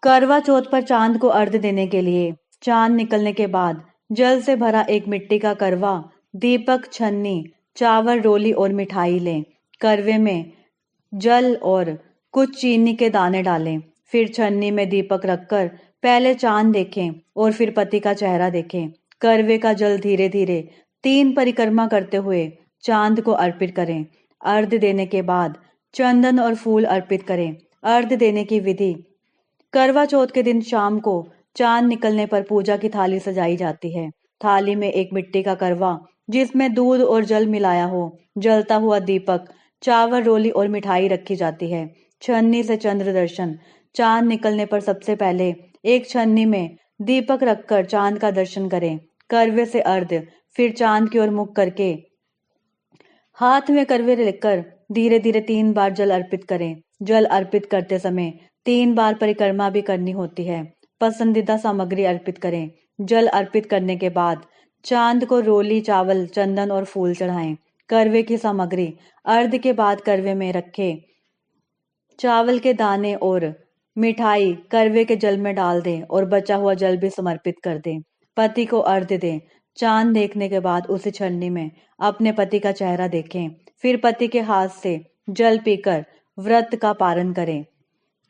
करवा चौथ पर चांद को अर्घ्य देने के लिए चांद निकलने के बाद जल से भरा एक मिट्टी का करवा, दीपक, छन्नी, चावल, रोली और मिठाई लें। करवे में जल और कुछ चीनी के दाने डालें। फिर छन्नी में दीपक रखकर पहले चांद देखें और फिर पति का चेहरा देखें। करवे का जल धीरे धीरे 3 परिक्रमा करते हुए चांद को अर्पित करें। अर्घ्य देने के बाद चंदन और फूल अर्पित करें। अर्घ्य देने की विधि। करवा चौथ के दिन शाम को चांद निकलने पर पूजा की थाली सजाई जाती है। थाली में एक मिट्टी का करवा जिसमें दूध और जल मिलाया हो, जलता हुआ दीपक, चावल, रोली और मिठाई रखी जाती है। छन्नी से चंद्र दर्शन। चांद निकलने पर सबसे पहले एक छन्नी में दीपक रखकर चांद का दर्शन करें। करवे से अर्घ्य। फिर चांद की ओर मुख करके हाथ में करवे लेकर धीरे धीरे 3 बार जल अर्पित करें। जल अर्पित करते समय 3 बार परिक्रमा भी करनी होती है। पसंदीदा सामग्री अर्पित करें। जल अर्पित करने के बाद चांद को रोली, चावल, चंदन और फूल चढ़ाएं। करवे की सामग्री। अर्घ्य के बाद करवे में रखे चावल के दाने और मिठाई करवे के जल में डाल दें और बचा हुआ जल भी समर्पित कर दें। पति को अर्घ्य दें। चांद देखने के बाद उसी छन्नी में अपने पति का चेहरा देखें। फिर पति के हाथ से जल पीकर व्रत का पारण करें।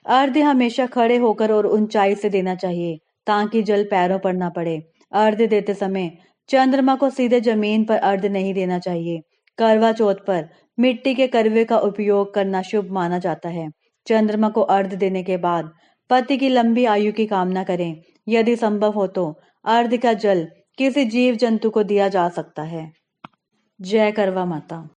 अर्घ्य हमेशा खड़े होकर और ऊंचाई से देना चाहिए ताकि जल पैरों पर न पड़े। अर्घ्य देते समय चंद्रमा को सीधे जमीन पर अर्घ्य नहीं देना चाहिए। करवा चौथ पर मिट्टी के करवे का उपयोग करना शुभ माना जाता है। चंद्रमा को अर्घ्य देने के बाद पति की लंबी आयु की कामना करें। यदि संभव हो तो अर्घ्य का जल किसी जीव जंतु को दिया जा सकता है। जय करवा माता।